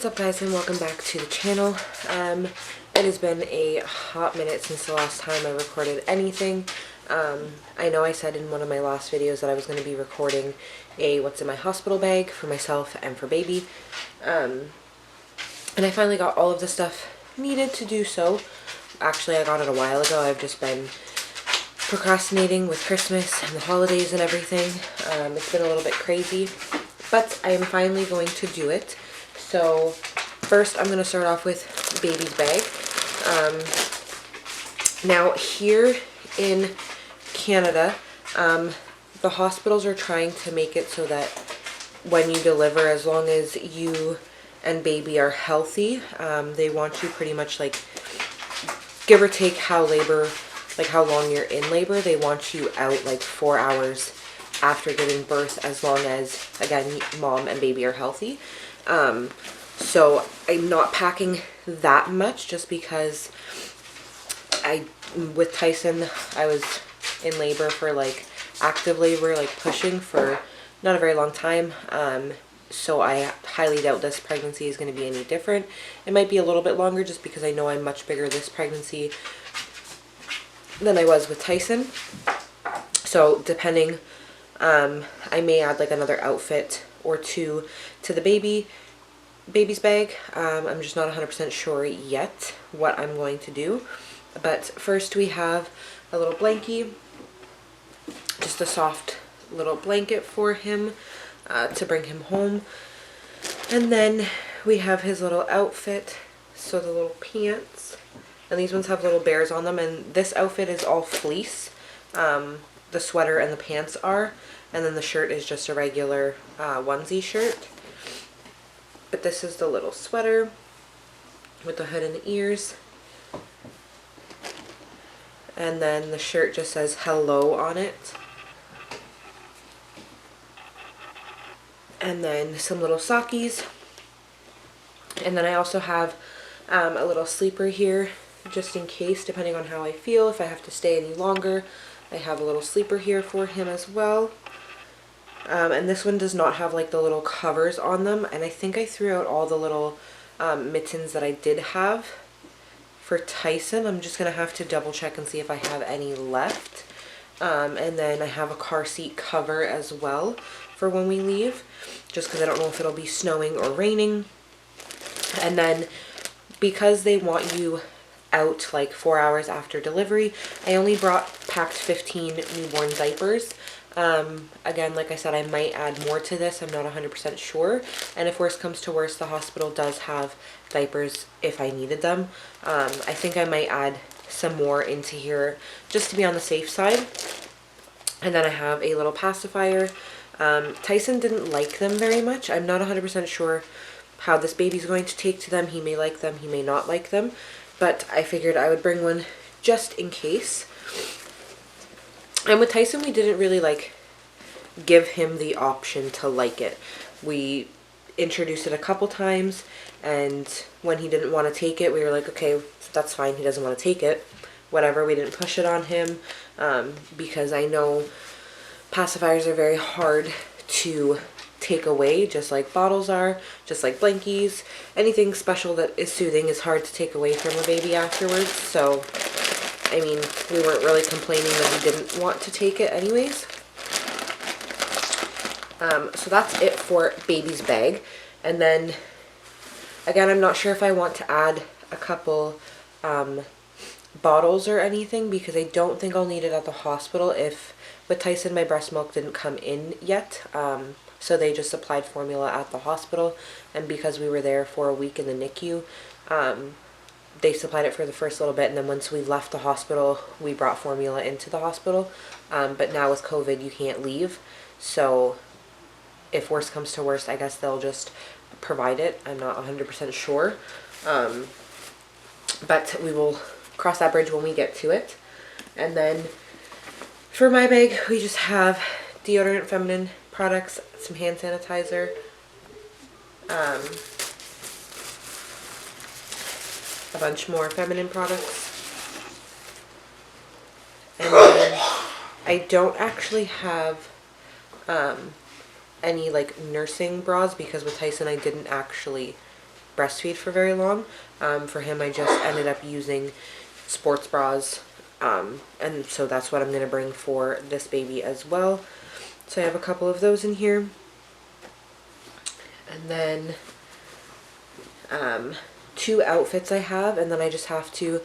up, guys, and welcome back to the channel. It has been a hot minute since the last time I recorded anything. I know I said in one of my last videos that I was going to be recording a what's in my hospital bag for myself and for baby. And I finally got all of the stuff needed to do so. Actually, I got it a while ago. I've just been procrastinating with Christmas and the holidays and everything. It's been a little bit crazy, but I am finally going to do it. So first I'm going to start off with baby's bag. Now here in Canada, the hospitals are trying to make it so that when you deliver, as long as you and baby are healthy, they want you pretty much like, give or take how long you're in labor, they want you out like 4 hours after giving birth, as long as, again, mom and baby are healthy. So I'm not packing that much just because with Tyson, I was in labor for like, active labor, like pushing for not a very long time. So I highly doubt this pregnancy is going to be any different. It might be a little bit longer just because I know I'm much bigger this pregnancy than I was with Tyson. So depending, I may add like another outfit or two to the baby's bag. I'm just not 100% sure yet what I'm going to do. But first we have a little blankie, just a soft little blanket for him to bring him home. And then we have his little outfit, so the little pants, and these ones have little bears on them, and this outfit is all fleece. The sweater and the pants are, and then the shirt is just a regular onesie shirt. But this is the little sweater with the hood and the ears. And then the shirt just says hello on it. And then some little sockies. And then I also have a little sleeper here, just in case, depending on how I feel. If I have to stay any longer, I have a little sleeper here for him as well. And this one does not have like the little covers on them, and I think I threw out all the little mittens that I did have for Tyson. I'm just going to have to double check and see if I have any left. And then I have a car seat cover as well for when we leave, just because I don't know if it'll be snowing or raining. And then because they want you out like 4 hours after delivery, I only packed 15 newborn diapers. Again, like I said, I might add more to this. I'm not 100% sure. And if worst comes to worst, the hospital does have diapers if I needed them. I think I might add some more into here just to be on the safe side. And then I have a little pacifier. Tyson didn't like them very much. I'm not 100% sure how this baby's going to take to them. He may like them, he may not like them. But I figured I would bring one just in case. And with Tyson, we didn't really like give him the option to like it. We introduced it a couple times, and when he didn't want to take it, we were like, okay, that's fine, he doesn't want to take it, whatever. We didn't push it on him, because I know pacifiers are very hard to take away, just like bottles are, just like blankies. Anything special that is soothing is hard to take away from a baby afterwards. So I mean, we weren't really complaining that he didn't want to take it anyways. So that's it for baby's bag. And then, again, I'm not sure if I want to add a couple bottles or anything, because I don't think I'll need it at the hospital. With Tyson, my breast milk didn't come in yet. So they just supplied formula at the hospital. And because we were there for a week in the NICU, they supplied it for the first little bit, and then once we left the hospital, we brought formula into the hospital. But now with COVID, you can't leave. So if worst comes to worst, I guess they'll just provide it. I'm not 100% sure. But we will cross that bridge when we get to it. And then for my bag, we just have deodorant, feminine products, some hand sanitizer, a bunch more feminine products. And then I don't actually have any like nursing bras, because with Tyson I didn't actually breastfeed for very long. For him, I just ended up using sports bras, and so that's what I'm going to bring for this baby as well. So I have a couple of those in here. And then 2 outfits I have, and then I just have to,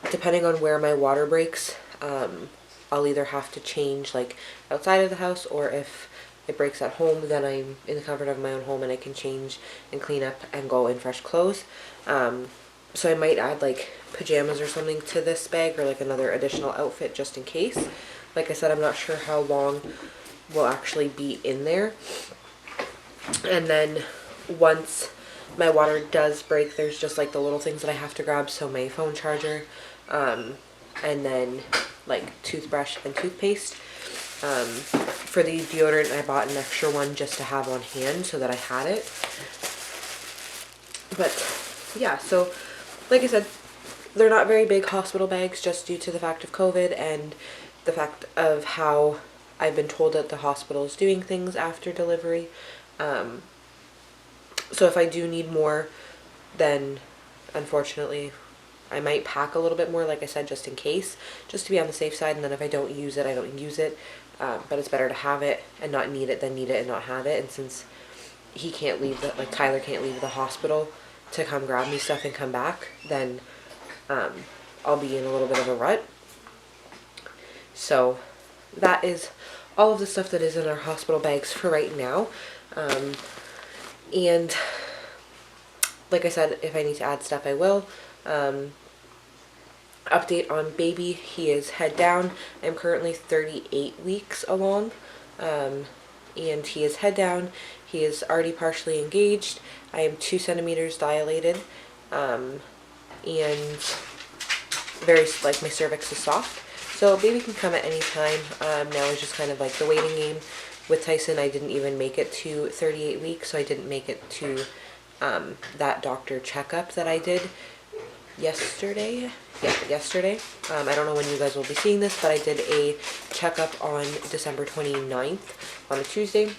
depending on where my water breaks, I'll either have to change like outside of the house, or if it breaks at home, then I'm in the comfort of my own home and I can change and clean up and go in fresh clothes. So I might add like pajamas or something to this bag, or like another additional outfit just in case. Like I said, I'm not sure how long will actually be in there. And then once my water does break, there's just like the little things that I have to grab. So my phone charger, and then like toothbrush and toothpaste. For the deodorant, I bought an extra one just to have on hand so that I had it. But yeah, so like I said, they're not very big hospital bags, just due to the fact of COVID and the fact of how I've been told that the hospital is doing things after delivery. So if I do need more, then unfortunately I might pack a little bit more, like I said, just in case, just to be on the safe side. And then if I don't use it, I don't use it. But it's better to have it and not need it than need it and not have it. And since he can't leave, like Tyler can't leave the hospital to come grab me stuff and come back, then I'll be in a little bit of a rut. So that is all of the stuff that is in our hospital bags for right now. And like I said, if I need to add stuff, I will. Update on baby, he is head down. I'm currently 38 weeks along, and he is head down. He is already partially engaged. I am 2 centimeters dilated, and very, like, my cervix is soft. So baby can come at any time. Now it's just kind of like the waiting game. With Tyson, I didn't even make it to 38 weeks, so I didn't make it to that doctor checkup that I did yesterday. Yeah, yesterday. I don't know when you guys will be seeing this, but I did a checkup on December 29th on a Tuesday.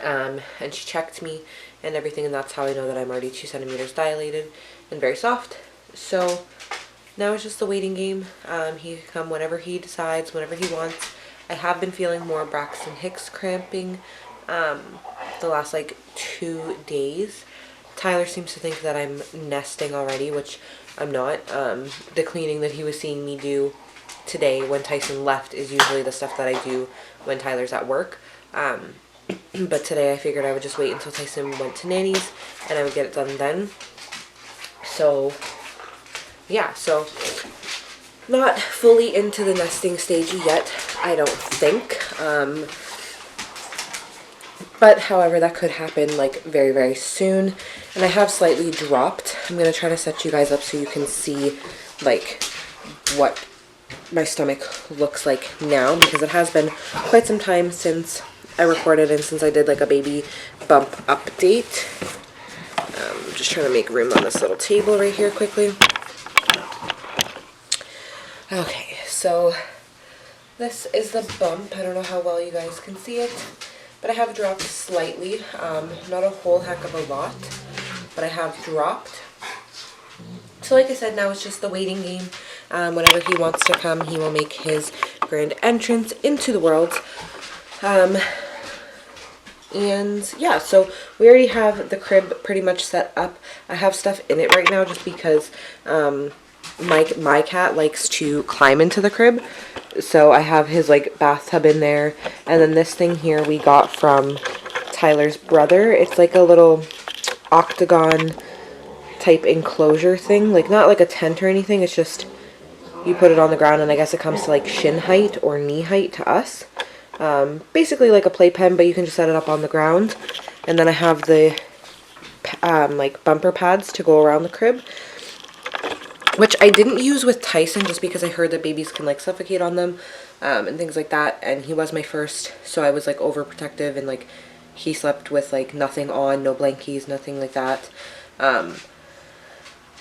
And she checked me and everything, and that's how I know that I'm already 2 centimeters dilated and very soft. So now it's just the waiting game. He can come whenever he decides, whenever he wants. I have been feeling more Braxton Hicks cramping the last like 2 days. Tyler seems to think that I'm nesting already, which I'm not. The cleaning that he was seeing me do today when Tyson left is usually the stuff that I do when Tyler's at work. But today I figured I would just wait until Tyson went to Nanny's and I would get it done then. So yeah, so not fully into the nesting stage yet, I don't think. But however, that could happen like very, very soon. And I have slightly dropped. I'm going to try to set you guys up so you can see like what my stomach looks like now, because it has been quite some time since I recorded and since I did like a baby bump update. I'm just trying to make room on this little table right here quickly. Okay, so this is the bump. I don't know how well you guys can see it, but I have dropped slightly. Not a whole heck of a lot, but I have dropped. So like I said, now it's just the waiting game. Whenever he wants to come, he will make his grand entrance into the world. And yeah, so we already have the crib pretty much set up. I have stuff in it right now just because my cat likes to climb into the crib. So I have his like bathtub in there, and then this thing here we got from Tyler's brother. It's like a little octagon type enclosure thing, like not like a tent or anything. It's just you put it on the ground, and I guess it comes to like shin height or knee height to us. Basically like a playpen, but you can just set it up on the ground. And then I have the like bumper pads to go around the crib, which I didn't use with Tyson just because I heard that babies can like suffocate on them and things like that. And he was my first, so I was like overprotective, and like he slept with like nothing on, no blankies, nothing like that.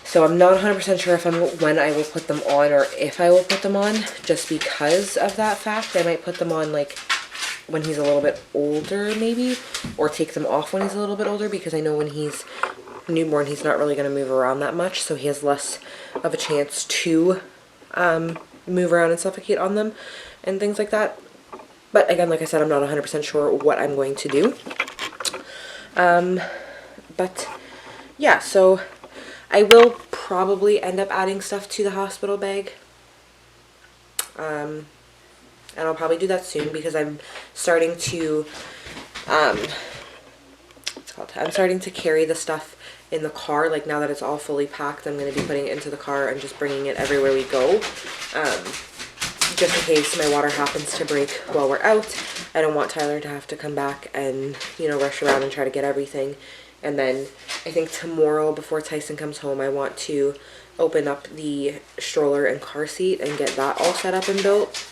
So I'm not 100% sure when I will put them on, or if I will put them on, just because of that fact. I might put them on like when he's a little bit older maybe, or take them off when he's a little bit older, because I know when he's newborn, he's not really going to move around that much, so he has less of a chance to move around and suffocate on them and things like that. But again, like I said, I'm not 100% sure what I'm going to do. But yeah, so I will probably end up adding stuff to the hospital bag. And I'll probably do that soon because I'm starting to, I'm starting to carry the stuff in the car. Like, now that it's all fully packed, I'm going to be putting it into the car and just bringing it everywhere we go. Just in case my water happens to break while we're out. I don't want Tyler to have to come back and, you know, rush around and try to get everything. And then I think tomorrow, before Tyson comes home, I want to open up the stroller and car seat and get that all set up and built.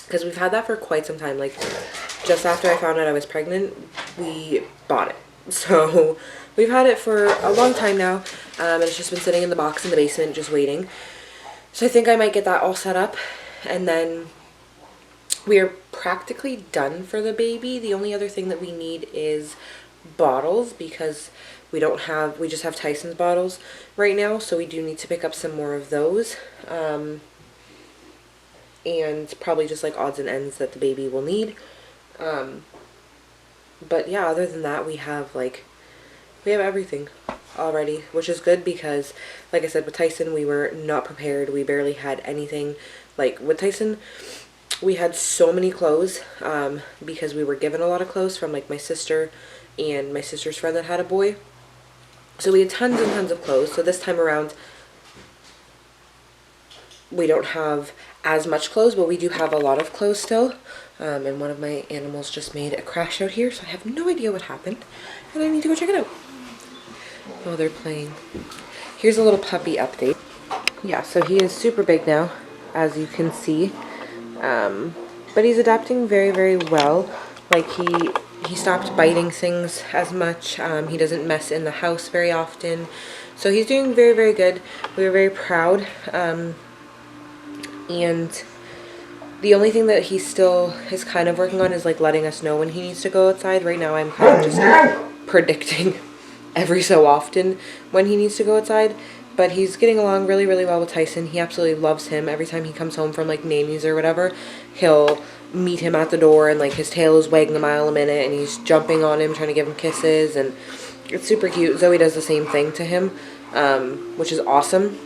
Because we've had that for quite some time. Like, just after I found out I was pregnant, we bought it. So we've had it for a long time now. And it's just been sitting in the box in the basement just waiting. So I think I might get that all set up. And then we are practically done for the baby. The only other thing that we need is bottles, because we just have Tyson's bottles right now, so we do need to pick up some more of those. And probably just like odds and ends that the baby will need. But yeah, other than that, we have everything already, which is good because, like I said, with Tyson, we were not prepared. We barely had anything. Like, with Tyson, we had so many clothes, because we were given a lot of clothes from, like, my sister and my sister's friend that had a boy. So we had tons and tons of clothes. So this time around, we don't have as much clothes, but we do have a lot of clothes still. And one of my animals just made a crash out here, so I have no idea what happened. And I need to go check it out. Oh, they're playing. Here's a little puppy update. Yeah, so he is super big now, as you can see. But he's adapting very, very well. Like, he stopped biting things as much. He doesn't mess in the house very often. So he's doing very, very good. We were very proud. And the only thing that he still is kind of working on is, like, letting us know when he needs to go outside. Right now I'm kind of just predicting every so often when he needs to go outside. But he's getting along really, really well with Tyson. He absolutely loves him. Every time he comes home from, like, nannies or whatever, he'll meet him at the door, and, like, his tail is wagging a mile a minute, and he's jumping on him, trying to give him kisses, and it's super cute. Zoe does the same thing to him, which is awesome.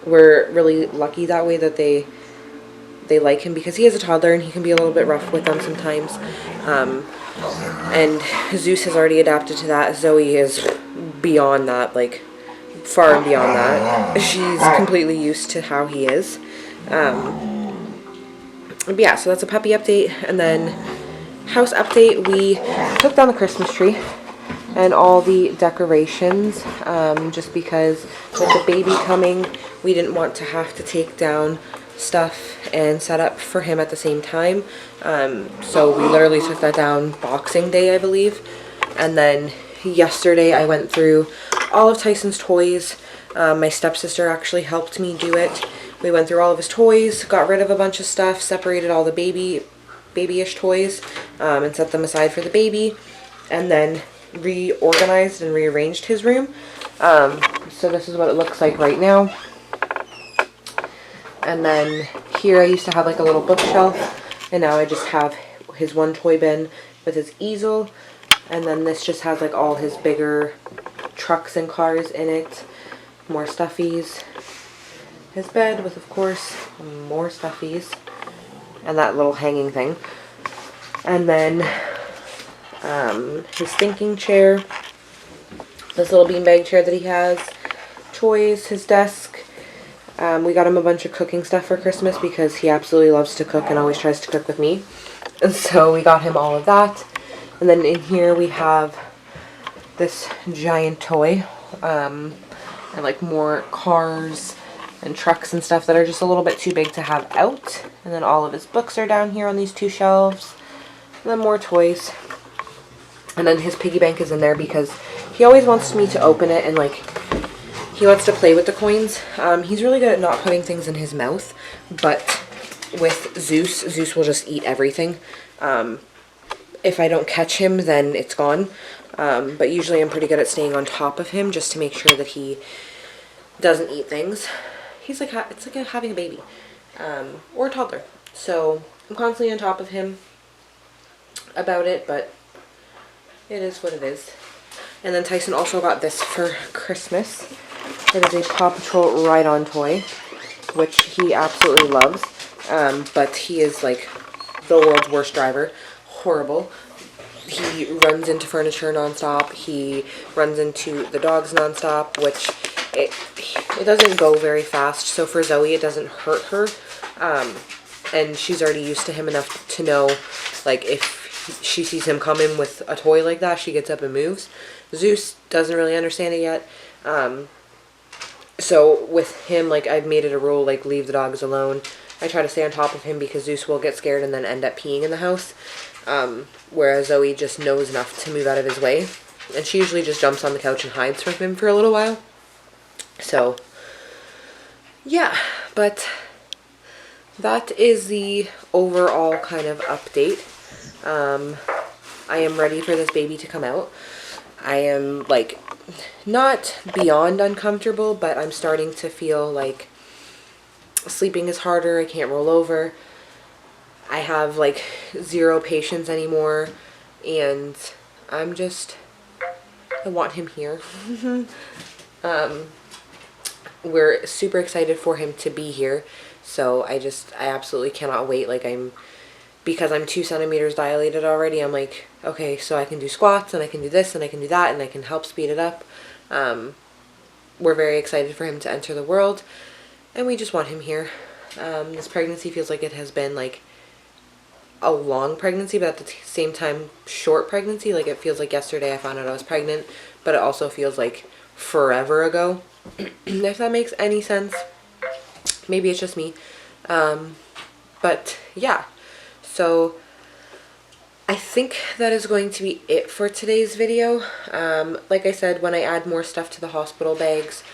We're really lucky that way that they like him, because he is a toddler, and he can be a little bit rough with them sometimes. And Zeus has already adapted to that. Zoe is beyond that, like, far and beyond that. She's completely used to how he is. But yeah, so that's a puppy update. And then house update, we took down the Christmas tree and all the decorations, just because with the baby coming, we didn't want to have to take down stuff and set up for him at the same time. So we literally took that down Boxing Day, I believe. And then yesterday I went through all of Tyson's toys. My stepsister actually helped me do it. We went through all of his toys, got rid of a bunch of stuff, separated all the babyish toys, and set them aside for the baby, and then reorganized and rearranged his room. So this is what it looks like right now. And then here I used to have like a little bookshelf, and now I just have his one toy bin with his easel, and then this just has like all his bigger trucks and cars in it, more stuffies, his bed with, of course, more stuffies, and that little hanging thing, and then his thinking chair, this little beanbag chair that he has, toys, his desk. We got him a bunch of cooking stuff for Christmas because he absolutely loves to cook and always tries to cook with me, and so we got him all of that. And then in here we have this giant toy, and like more cars and trucks and stuff that are just a little bit too big to have out. And then all of his books are down here on these two shelves. And then more toys. And then his piggy bank is in there because he always wants me to open it and like he wants to play with the coins. He's really good at not putting things in his mouth, but with Zeus will just eat everything. if I don't catch him, then it's gone. But usually I'm pretty good at staying on top of him just to make sure that he doesn't eat things. He's like, it's like having a baby, or a toddler. So I'm constantly on top of him about it, but it is what it is. And then Tyson also got this for Christmas. It is a Paw Patrol ride-on toy, which he absolutely loves. But he is like the world's worst driver. Horrible. He runs into furniture nonstop. He runs into the dogs nonstop, which it doesn't go very fast. So for Zoe, it doesn't hurt her. And she's already used to him enough to know, like, if she sees him coming with a toy like that, she gets up and moves. Zeus doesn't really understand it yet. So with him, like, I've made it a rule, like, leave the dogs alone. I try to stay on top of him because Zeus will get scared and then end up peeing in the house. Whereas Zoe just knows enough to move out of his way. And she usually just jumps on the couch and hides from him for a little while. So, yeah, but that is the overall kind of update. I am ready for this baby to come out. I am, like, not beyond uncomfortable, but I'm starting to feel like sleeping is harder. I can't roll over. I have, like, zero patience anymore, and I want him here. We're super excited for him to be here, so I absolutely cannot wait. Like, because I'm 2 centimeters dilated already, I'm like, okay, so I can do squats, and I can do this, and I can do that, and I can help speed it up. We're very excited for him to enter the world, and we just want him here. This pregnancy feels like it has been, like, a long pregnancy, but at the same time, short pregnancy. Like, it feels like yesterday I found out I was pregnant, but it also feels like forever ago. If that makes any sense. Maybe it's just me. But yeah, so I think that is going to be it for today's video. Like I said, when I add more stuff to the hospital bags,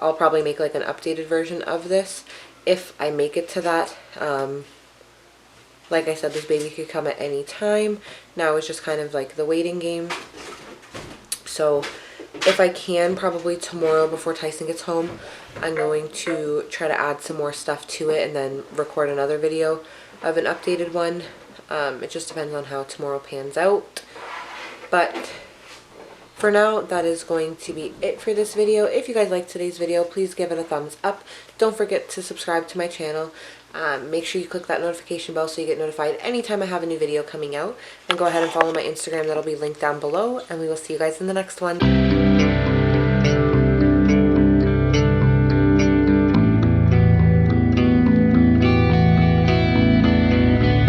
I'll probably make like an updated version of this if I make it to that. Like I said, this baby could come at any time. Now it's just kind of like the waiting game. So if I can, probably tomorrow before Tyson gets home, I'm going to try to add some more stuff to it and then record another video of an updated one. It just depends on how tomorrow pans out. But for now, that is going to be it for this video. If you guys liked today's video, please give it a thumbs up. Don't forget to subscribe to my channel. Make sure you click that notification bell so you get notified anytime I have a new video coming out. And go ahead and follow my Instagram. That'll be linked down below. And we will see you guys in the next one.